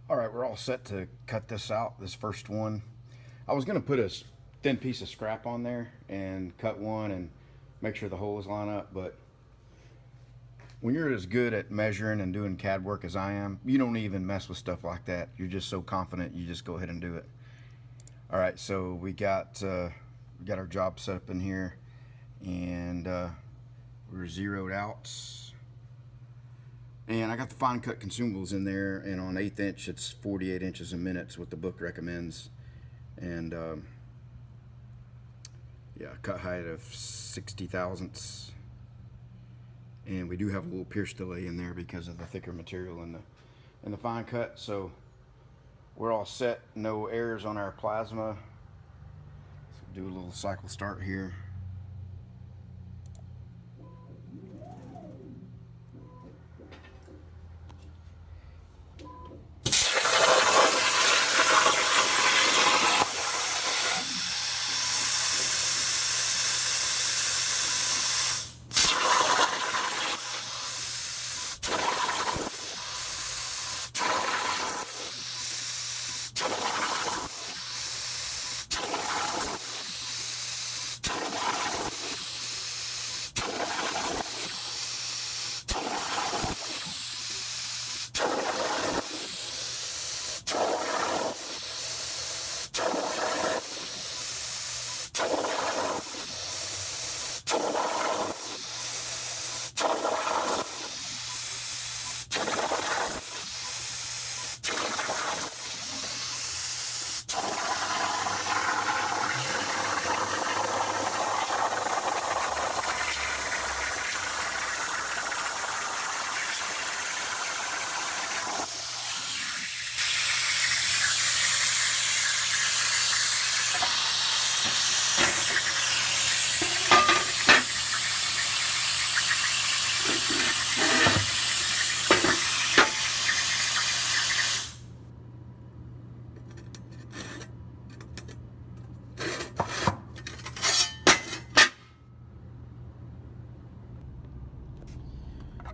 All right, we're all set to cut this out, this first one. I was going to put a thin piece of scrap on there and cut one and make sure the holes line up, but when you're as good at measuring and doing CAD work as I am, you don't even mess with stuff like that. You're just so confident, you just go ahead and do it. All right, so we got our job set up in here, and we're zeroed out. And I got the fine cut consumables in there, and on 1/8 inch, it's 48 inches a minute, is what the book recommends. And yeah, cut height of 60 thousandths. And we do have a little pierce delay in there because of the thicker material in the fine cut. So we're all set, no errors on our plasma. So do a little cycle start here.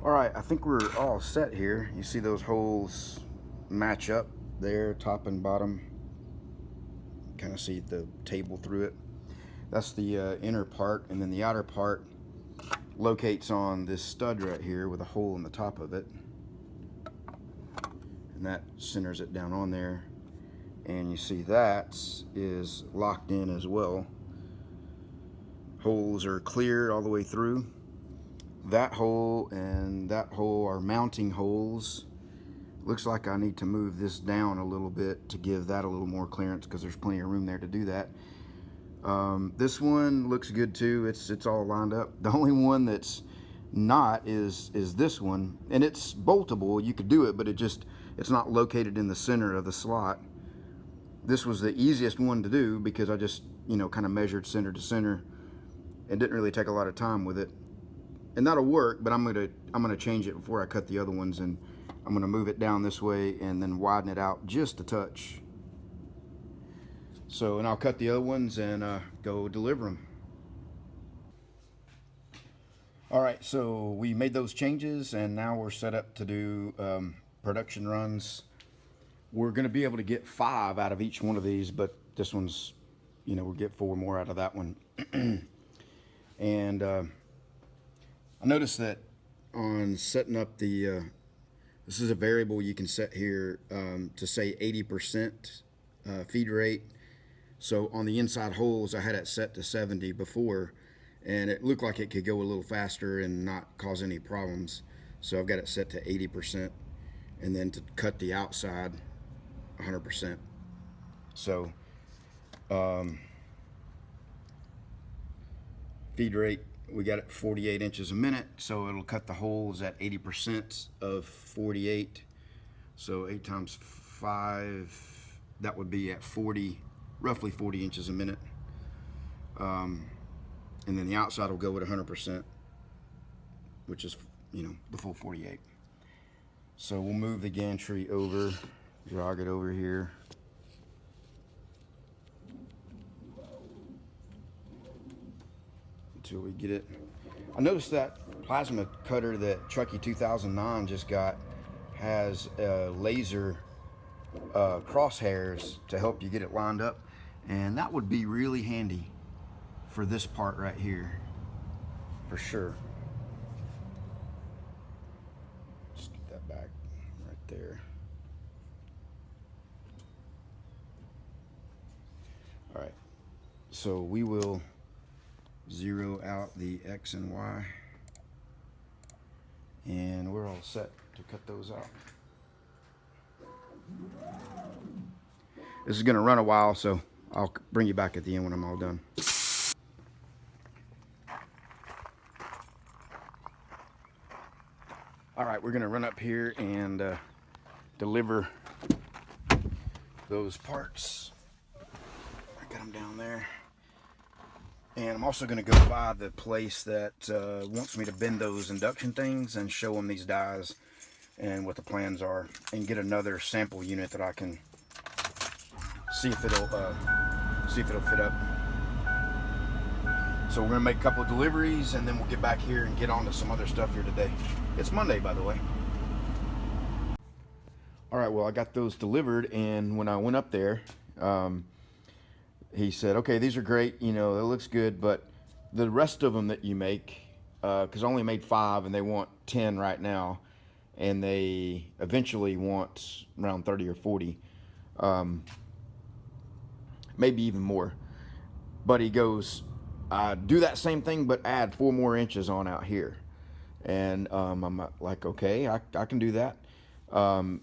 All right, I think we're all set here. You see those holes match up there, top and bottom. Kind of see the table through it. That's the inner part, and then the outer part locates on this stud right here with a hole in the top of it. And that centers it down on there. And you see that is locked in as well. Holes are clear all the way through. That hole and that hole are mounting holes. Looks like I need to move this down a little bit to give that a little more clearance, because there's plenty of room there to do that. This one looks good too. It's all lined up. The only one that's not is this one, and it's boltable. You could do it, but it's not located in the center of the slot. This was the easiest one to do because I just kind of measured center to center and didn't really take a lot of time with it. And that'll work, but I'm gonna change it before I cut the other ones, and I'm gonna move it down this way and then widen it out just a touch. So, and I'll cut the other ones and go deliver them. All right, so we made those changes, and now we're set up to do production runs. We're gonna be able to get 5 out of each one of these, but this one's, we'll get 4 more out of that one. And I noticed that on setting up the, this is a variable you can set here to say 80% feed rate. So on the inside holes, I had it set to 70 before, and it looked like it could go a little faster and not cause any problems. So I've got it set to 80%, and then to cut the outside 100%. So feed rate, we got it 48 inches a minute, so it'll cut the holes at 80% of 48. So 8 times 5, that would be at 40, roughly 40 inches a minute. And then the outside will go at 100%, which is, the full 48. So we'll move the gantry over, jog it over here. Until we get it. I noticed that plasma cutter that Chucky 2009 just got has a laser crosshairs to help you get it lined up, and that would be really handy for this part right here, for sure. Just get that back right there. All right, so we will zero out the X and Y, and we're all set to cut those out. This is going to run a while, so I'll bring you back at the end when I'm all done. All right, we're going to run up here and deliver those parts. I got them down there. And I'm also going to go by the place that wants me to bend those induction things and show them these dies and what the plans are, and get another sample unit that I can see if it'll fit up. So we're gonna make a couple of deliveries, and then we'll get back here and get on to some other stuff here today. It's Monday, by the way. All right, well, I got those delivered, and when I went up there, he said, okay, these are great, you know, it looks good, but the rest of them that you make, because I only made 5 and they want 10 right now, and they eventually want around 30 or 40, maybe even more. But he goes, do that same thing, but add 4 more inches on out here. And I'm like, okay, I can do that.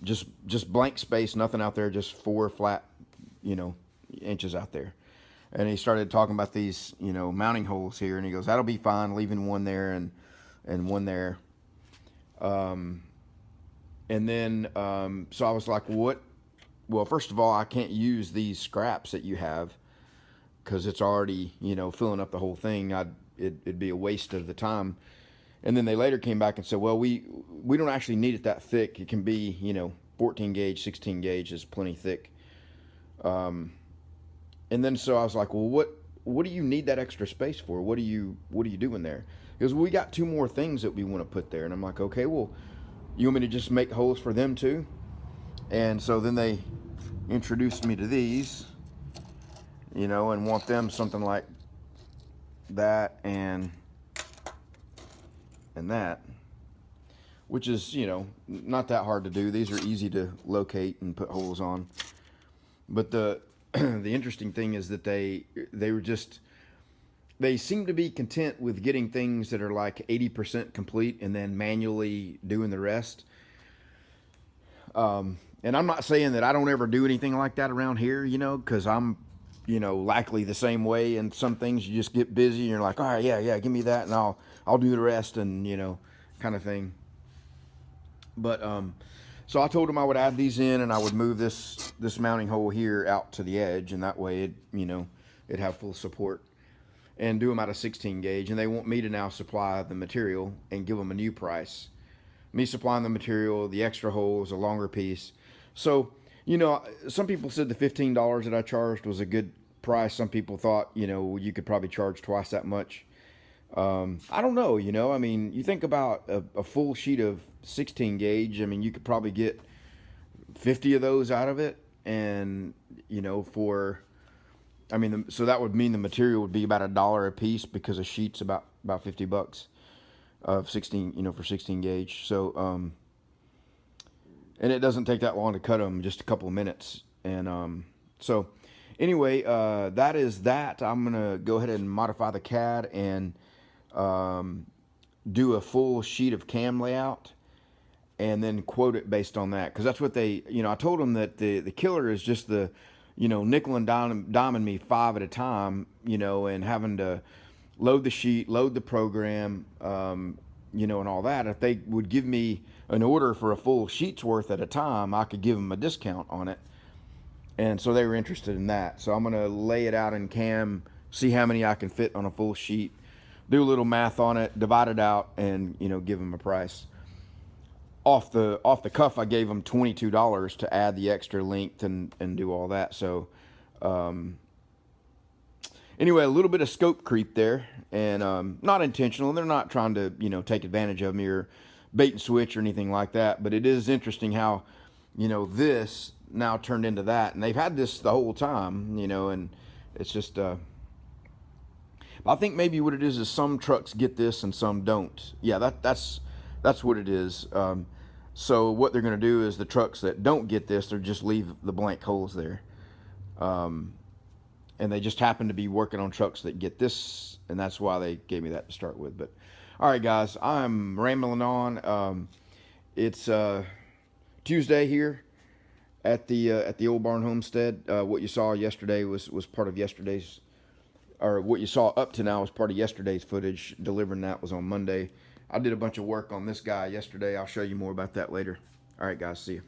Just blank space, nothing out there, just 4 flat, you know, inches out there. And he started talking about these, you know, mounting holes here, and he goes, that'll be fine, leaving 1 there and 1 there. And then, so I was like, what? Well, first of all, I can't use these scraps that you have because it's already, you know, filling up the whole thing. It'd be a waste of the time. And then they later came back and said, well, we don't actually need it that thick. It can be, you know, 14 gauge, 16 gauge is plenty thick. And then so I was like, well, what do you need that extra space for? What are you doing there? Because we got 2 more things that we want to put there. And I'm like, okay, well, you want me to just make holes for them too? And so then they introduced me to these, you know, and want them something like that and that, which is, you know, not that hard to do. These are easy to locate and put holes on. But the the interesting thing is that they seem to be content with getting things that are like 80% complete and then manually doing the rest. And I'm not saying that I don't ever do anything like that around here, you know, because I'm, you know, likely the same way. And some things you just get busy and you're like, all right, yeah, give me that, and I'll do the rest, and, you know, kind of thing. But so I told him I would add these in, and I would move this mounting hole here out to the edge, and that way it'd have full support, and do them out of 16 gauge. And they want me to now supply the material and give them a new price. Me supplying the material, the extra holes, a longer piece. So, you know, some people said the $15 that I charged was a good price. Some people thought, you know, you could probably charge twice that much. I don't know, you know, I mean, you think about a full sheet of 16 gauge, I mean, you could probably get 50 of those out of it. And, you know, so that would mean the material would be about $1 a piece, because a sheet's about $50 of 16, you know, for 16 gauge. So, and it doesn't take that long to cut them, just a couple of minutes. And, so anyway, that is that. I'm going to go ahead and modify the CAD and, do a full sheet of cam layout and then quote it based on that. Cause that's what they, you know, I told them that the killer is just the, you know, nickel and diming me 5 at a time, you know, and having to load the sheet, load the program, you know, and all that. If they would give me an order for a full sheet's worth at a time, I could give them a discount on it. And so they were interested in that. So I'm going to lay it out in cam, see how many I can fit on a full sheet, do a little math on it, divide it out, and, you know, give them a price. Off the cuff, I gave them $22 to add the extra length and do all that. So, anyway, a little bit of scope creep there, and not intentional. They're not trying to, you know, take advantage of me or bait and switch or anything like that. But it is interesting how, you know, this now turned into that, and they've had this the whole time, you know, and it's just, I think maybe what it is some trucks get this and some don't. Yeah, that's what it is. So what they're going to do is the trucks that don't get this, they're just leave the blank holes there. And they just happen to be working on trucks that get this, and that's why they gave me that to start with. But all right, guys, I'm rambling on. It's Tuesday here at the Oldbarn Homestead. What you saw yesterday was part of yesterday's, or what you saw up to now was part of yesterday's footage. Delivering that was on Monday. I did a bunch of work on this guy yesterday. I'll show you more about that later. All right, guys, see you.